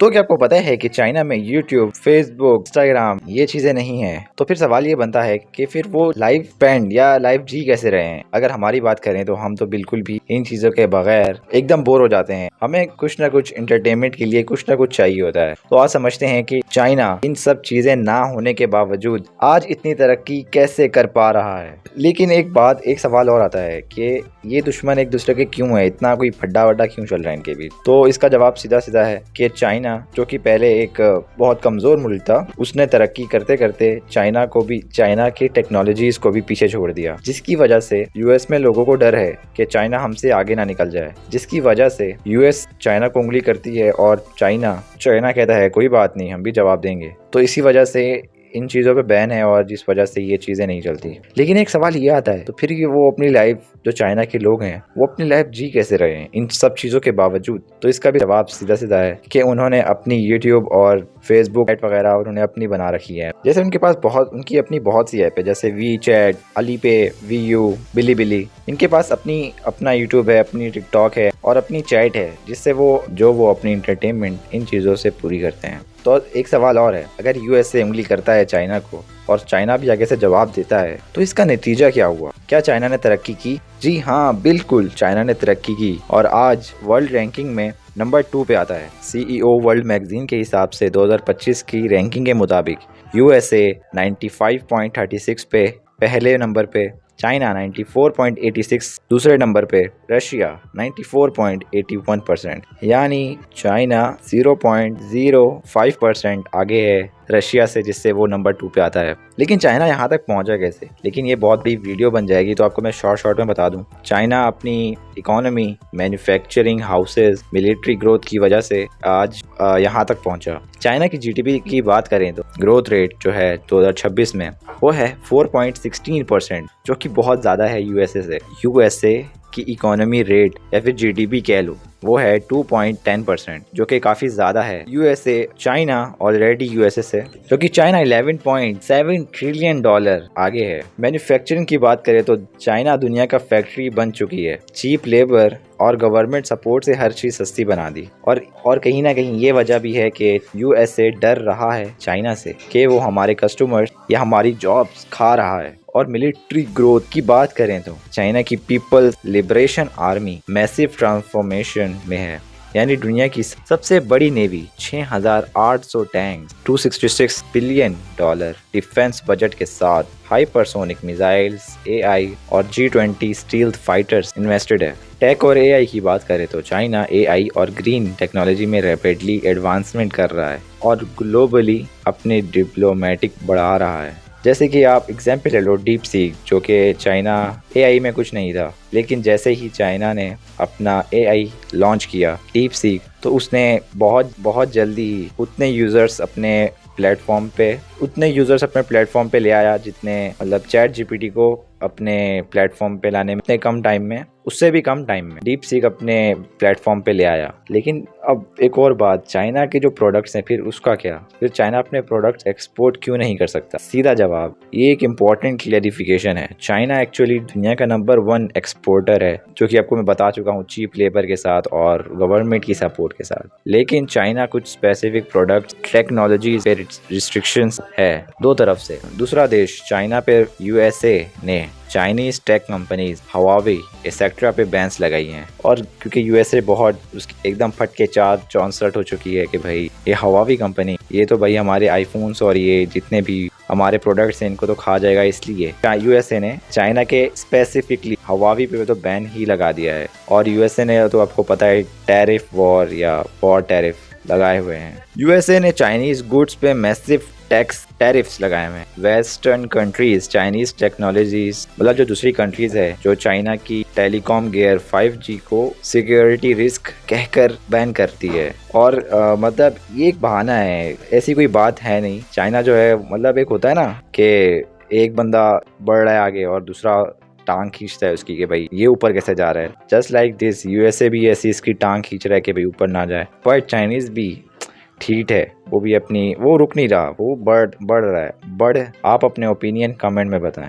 तो क्या आपको पता है कि चाइना में यूट्यूब, फेसबुक, इंस्टाग्राम ये चीजें नहीं है? तो फिर सवाल ये बनता है कि फिर वो लाइव स्पेंड या लाइव जी कैसे रहे हैं? अगर हमारी बात करें तो हम तो बिल्कुल भी इन चीजों के बगैर एकदम बोर हो जाते हैं। हमें कुछ ना कुछ इंटरटेनमेंट के लिए कुछ ना कुछ चाहिए होता है। तो आज समझते हैं कि चाइना इन सब चीजें ना होने के बावजूद आज इतनी तरक्की कैसे कर पा रहा है। लेकिन एक सवाल और आता है कि ये दुश्मन एक दूसरे के क्यों है, इतना कोई फड्डा वड्डा क्यों चल रहा है इनके बीच? तो इसका जवाब सीधा सीधा है कि चाइना जो कि पहले एक बहुत कमजोर मुल्क था, उसने तरक्की करते करते चाइना की टेक्नोलॉजीज को भी पीछे छोड़ दिया, जिसकी वजह से यूएस में लोगों को डर है कि चाइना हमसे आगे ना निकल जाए, जिसकी वजह से यूएस चाइना को उंगली करती है और चाइना कहता है कोई बात नहीं, हम भी जवाब देंगे। तो इसी वजह से इन चीज़ों पे बैन है और जिस वजह से ये चीज़ें नहीं चलती। लेकिन एक सवाल ये आता है, तो फिर ये वो अपनी लाइफ, जो चाइना के लोग हैं वो अपनी लाइफ जी कैसे रहे हैं इन सब चीज़ों के बावजूद? तो इसका भी जवाब सीधा सीधा है कि उन्होंने अपनी यूट्यूब और फेसबुक ऐप वगैरह उन्होंने अपनी बना रखी है। जैसे उनके पास उनकी अपनी बहुत सी ऐप है, जैसे वी चैट, अलीपे, वीयू, बिली। इनके पास अपना यूट्यूब है, अपनी टिकटॉक है और अपनी चैट है, जिससे वो अपनी इंटरटेनमेंट इन चीज़ों से पूरी करते हैं। तो एक सवाल और है, अगर यूएसए उंगली करता है चाइना को और चाइना भी आगे से जवाब देता है, तो इसका नतीजा क्या हुआ? क्या चाइना ने तरक्की की? जी हाँ, बिल्कुल चाइना ने तरक्की की और आज वर्ल्ड रैंकिंग में नंबर 2 पे आता है। सीईओ वर्ल्ड मैगजीन के हिसाब से 2025 की रैंकिंग के मुताबिक यूएसए 95.36 पे पहले नंबर पे, चाइना 94.86 दूसरे नंबर पे, रशिया 94.81%, यानी चाइना 0.05% आगे है रशिया से, जिससे वो नंबर 2 पे आता है। लेकिन चाइना यहाँ तक पहुँचा कैसे? लेकिन ये बहुत बड़ी वीडियो बन जाएगी, तो आपको मैं शॉर्ट में बता दूँ। चाइना अपनी economy, manufacturing houses, military growth की वजह से आज यहाँ तक पहुँचा। चाइना की जीडीपी की बात करें तो ग्रोथ रेट जो है 2026 में वो है 4.16%, जो कि बहुत ज़्यादा है यूएसए से। यूएसए की इकोनॉमी रेट या फिर जीडीपी कह लो, वो है 2.10%, जो कि काफ़ी ज़्यादा है। चाइना ऑलरेडी यूएसए से, जो कि चाइना 11.7 ट्रिलियन डॉलर आगे है। मैन्युफैक्चरिंग की बात करें तो चाइना दुनिया का फैक्ट्री बन चुकी है। चीप लेबर और गवर्नमेंट सपोर्ट से हर चीज़ सस्ती बना दी। और कहीं ना कहीं ये वजह भी है कि यूएसए डर रहा है चाइना से कि वो हमारे कस्टमर्स या हमारी जॉब्स खा रहा है। और मिलिट्री ग्रोथ की बात करें तो चाइना की People's Liberation Army massive transformation में है, यानी दुनिया की सबसे बड़ी navy, 6,800 tank, 266 billion dollar defence budget के साथ, हाइपरसोनिक मिसाइल्स, एआई और G20 स्टील्थ फाइटर्स इन्वेस्टेड है। टेक और एआई की बात करें तो चाइना एआई और ग्रीन टेक्नोलॉजी में रैपिडली एडवांसमेंट कर रहा है और ग्लोबली अपने डिप्लोमेटिक बढ़ा रहा है। जैसे कि आप एग्जाम्पल ले लो डीप सीक, जो कि चाइना एआई में कुछ नहीं था, लेकिन जैसे ही चाइना ने अपना एआई लॉन्च किया डीप सीक, तो उसने बहुत जल्दी उतने यूज़र्स अपने प्लेटफॉर्म पे ले आया, जितने मतलब चैट जीपीटी को अपने प्लेटफॉर्म पे लाने में इतने कम टाइम में, उससे भी कम टाइम में डीप सीक अपने प्लेटफॉर्म पे ले आया। लेकिन अब एक और बात, चाइना के जो प्रोडक्ट्स हैं फिर उसका क्या? फिर चाइना अपने प्रोडक्ट्स एक्सपोर्ट क्यों नहीं कर सकता? सीधा जवाब, ये एक इम्पॉर्टेंट क्लेरिफिकेशन है। चाइना एक्चुअली दुनिया का नंबर 1 एक्सपोर्टर है, जो कि आपको मैं बता चुका हूँ, चीप लेबर के साथ और गवर्नमेंट की सपोर्ट के साथ। लेकिन चाइना कुछ स्पेसिफिक प्रोडक्ट्स, टेक्नोलॉजी पे रिस्ट्रिक्शंस है दो तरफ से। दूसरा देश चाइना पे यूएसए ने Chinese tech companies Huawei etcetera पे बैन्स लगाई हैं, और क्योंकि यूएसए बहुत उसकी एकदम फट के 4 हो चुकी है कि भाई ये हवावी कंपनी, ये तो भाई हमारे आईफोन्स और ये जितने भी हमारे प्रोडक्ट्स हैं इनको तो खा जाएगा, इसलिए यूएसए ने चाइना के स्पेसिफिकली हवावी पे तो बैन ही लगा दिया है। और यूएसए ने तो आपको पता है टैरिफ वॉर या वॉर टैरिफ लगाए हुए हैं। यूएसए ने चाइनीज गुड्स पे मैसिव टैरिफ्स लगाए हुए हैं। वेस्टर्न कंट्रीज चाइनीज टेक्नोलॉजीज, मतलब जो दूसरी कंट्रीज है जो चाइना की टेलीकॉम गियर 5G को सिक्योरिटी रिस्क कहकर बैन करती है। और मतलब ये एक बहाना है, ऐसी कोई बात है नहीं। चाइना जो है, मतलब एक होता है ना कि एक बंदा बढ़ रहा है आगे और दूसरा टांग खींचता है उसकी कि भाई ये ऊपर कैसे जा रहा है। जस्ट लाइक दिस यूएसए भी ऐसी इसकी टांग खींच रहा है कि भाई ऊपर ना जाए। पर चाइनीज भी ठीक है, वो भी वो रुक नहीं रहा, वो बढ़ रहा है। आप अपने ओपिनियन कमेंट में बताएं।